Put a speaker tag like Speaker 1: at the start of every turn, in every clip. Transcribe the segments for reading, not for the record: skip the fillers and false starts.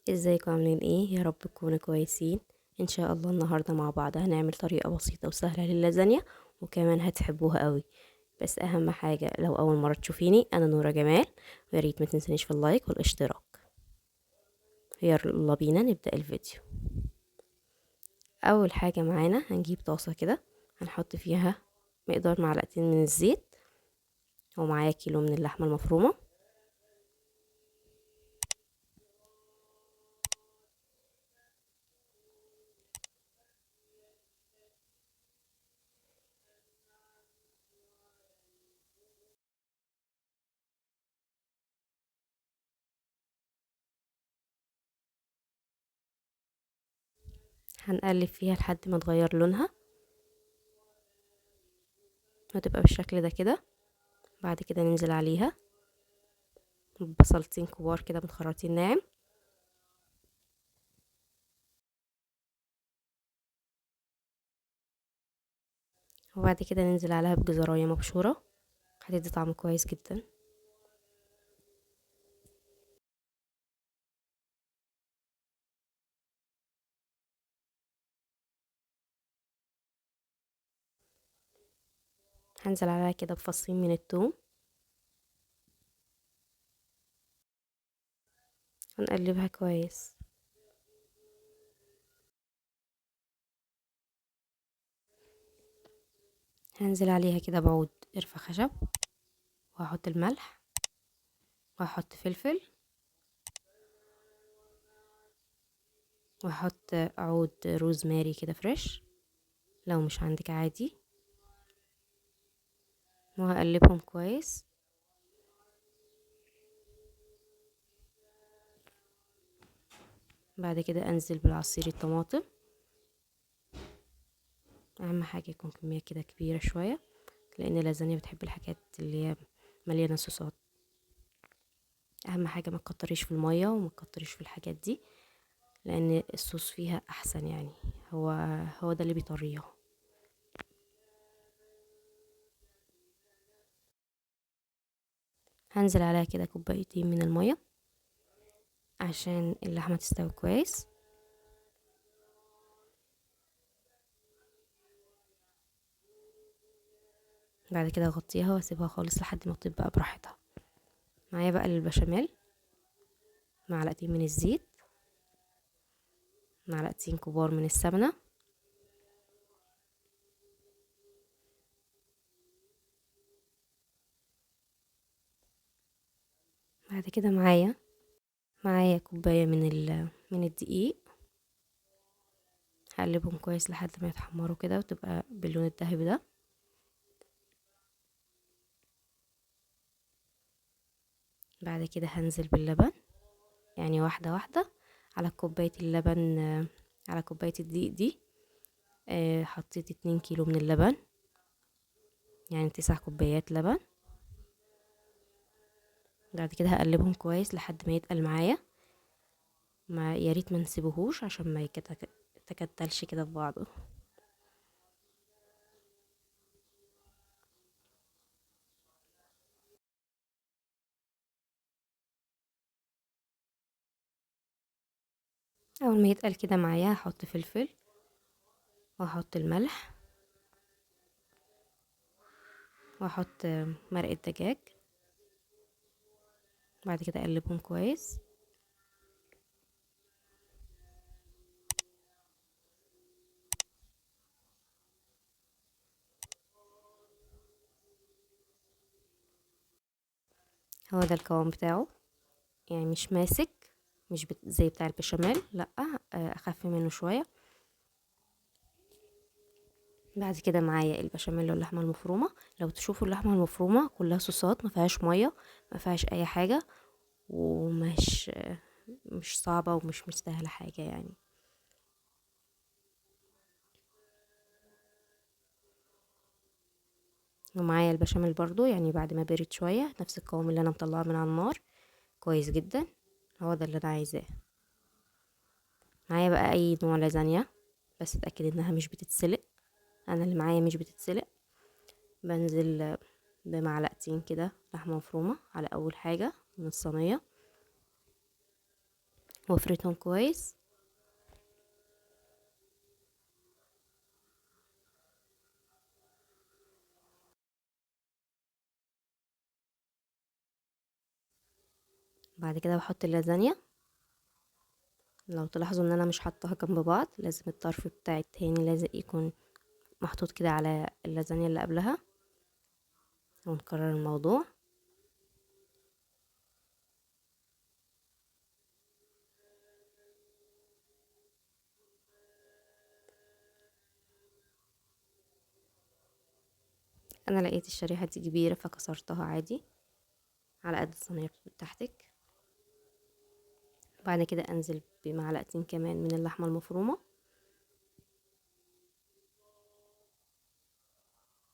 Speaker 1: ازيكم عاملين ايه؟ يا رب تكونوا كويسين. ان شاء الله النهارده مع بعض هنعمل طريقه بسيطه وسهله للازانيا، وكمان هتحبوها قوي. بس اهم حاجه، لو اول مره تشوفيني انا نورة جمال، ويا ريت ما تنسونيش في اللايك والاشتراك. يلا بينا نبدا الفيديو. اول حاجه معانا هنجيب طاسه كده، هنحط فيها مقدار معلقتين من الزيت، ومعايا كيلو من اللحمه المفرومه. هنقلب فيها لحد ما تغير لونها، هتبقى بالشكل ده كده. بعد كده ننزل عليها بصلتين كبار كده متخرطين ناعم، وبعد كده ننزل عليها بجزرايه مبشوره، هتدي طعم كويس جدا. هنزل عليها كده بفصين من الثوم، هنقلبها كويس. هنزل عليها كده بعود قرفة خشب، وهحط الملح، وهحط فلفل، وهحط عود روزماري كده فريش لو مش عندك عادي، وهقلبهم كويس. بعد كده انزل بالعصير الطماطم، اهم حاجه يكون كميه كده كبيره شويه، لان اللازانيا بتحب الحاجات اللي هي مليانه صوصات. اهم حاجه ما تكتريش في الميه وما تكتريش في الحاجات دي، لان الصوص فيها احسن يعني. هو هو ده اللي بيطريها. هنزل عليها كده كوبايتين من الميه عشان اللحمه تستوي كويس. بعد كده اغطيها واسيبها خالص لحد ما تبقى براحتها. معايا بقى البشاميل، معلقتين من الزيت، معلقتين كبار من السمنه، بعد كده معايا كوبايه من الدقيق. هقلبهم كويس لحد ما يتحمروا كده وتبقى باللون الذهبي ده. بعد كده هنزل باللبن، يعني واحده واحده على كوبايه اللبن، على كوبايه الدقيق دي. حطيت 2 كيلو من اللبن، يعني 9 كوبايات لبن. بعد كده هقلبهم كويس لحد ما يتقل معايا، ما يا ريت ما نسيبهوش عشان ما يتكتلش كده في بعضه. اول ما يتقل كده معايا هحط فلفل، وهحط الملح، وهحط مرقة دجاج. بعد كده اقلبهم كويس. هو ده القوام بتاعه، يعني مش ماسك، مش زي بتاع البشاميل، لا. اخف منه شويه. بعد كده معايا البشاميل واللحمه المفرومه. لو تشوفوا اللحمه المفرومه كلها صوصات، ما فيهاش ميه، ما فيهاش اي حاجه، ومش مش صعبه ومش مستاهله حاجه يعني. ومعايا البشاميل برضو، يعني بعد ما برد شويه نفس القوام اللي انا مطلعه من على النار، كويس جدا. هو ده اللي انا عايزاه. معايا بقى اي نوع لازانيا، بس اتاكد انها مش بتتسلق. انا اللي معايا مش بتتسلق. بنزل بمعلقتين كده لحمه مفرومه على اول حاجه من الصينيه، وافردهم كويس. بعد كده بحط اللازانيا. لو تلاحظوا ان انا مش حطاها جنب بعض، لازم الطرف بتاع التاني لازم يكون محطوط كده على اللازانيا اللي قبلها. ونكرر الموضوع. انا لقيت الشريحة دي كبيرة فكسرتها عادي على قد الصينية بتاعتك. بعد كده انزل بمعلقتين كمان من اللحمة المفرومة.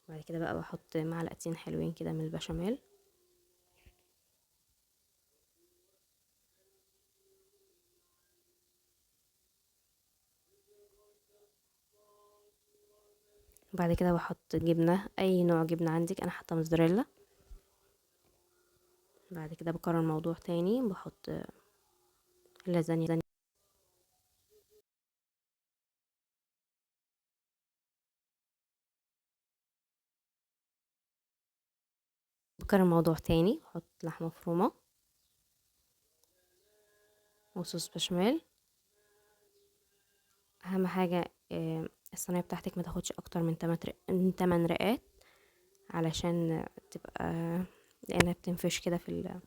Speaker 1: بعد كده بقى بحط معلقتين حلوين كده من البشاميل. بعد كده بحط جبنة، اي نوع جبنة عندك، انا حاطة موزاريلا. بعد كده بكرر الموضوع تاني، بحط اللازانيا. بكرر الموضوع تاني، بحط لحمة مفرومة وصوص بشاميل. اهم حاجة الصينية بتاعتك ما تاخدش اكتر من 8 رقات، علشان تبقى، لانها بتنفش كده في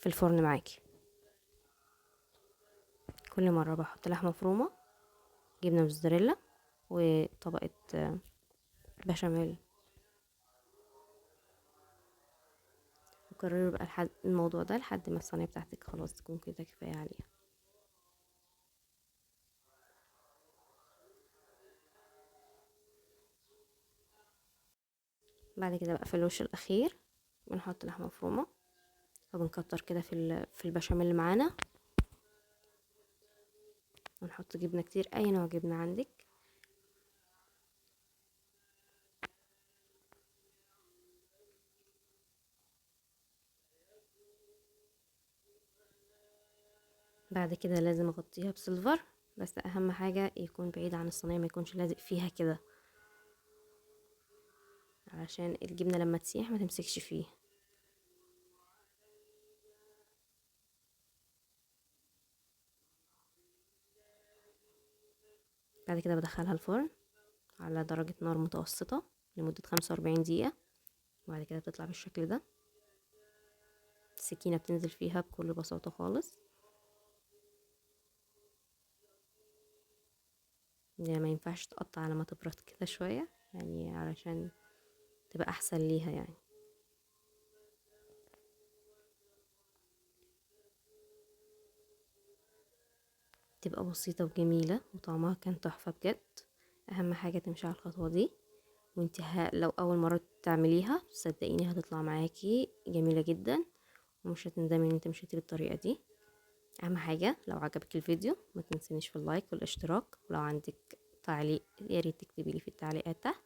Speaker 1: الفرن معاكي. كل مرة بحط لحمة مفرومة، جبنة موزاريلا، وطبقة بشاميل. وكرري بقى لحد الموضوع ده لحد ما الصينية بتاعتك خلاص تكون كده كفاية عليها. بعد كده بقى في الوش الاخير بنحط لحمة مفرومة، وبنكتر كده في البشاميل اللي معانا، ونحط جبنة كتير، اي نوع جبنة عندك. بعد كده لازم اغطيها بسيلفر، بس اهم حاجة يكون بعيد عن الصينية، ما يكونش لازق فيها كده، علشان الجبنة لما تسيح ما تمسكش فيه. بعد كده بدخلها الفرن على درجة نار متوسطة لمدة 45 دقيقة. وبعد كده بتطلع بالشكل ده. السكينة بتنزل فيها بكل بساطة خالص. يعني ما ينفعش تقطع على ما تبرد كده شوية، يعني علشان تبقى احسن ليها يعني. تبقى بسيطة وجميلة وطعمها كان تحفة بجد. اهم حاجة تمشي على الخطوة دي، وانت لو اول مرة تعمليها صدقيني هتطلع معاكي جميلة جدا، ومش هتندمي ان انت مشيتي بالطريقة دي. اهم حاجة لو عجبك الفيديو ما تنسينيش في اللايك والاشتراك، ولو عندك تعليق يا ريت تكتبي لي في التعليقات تحت.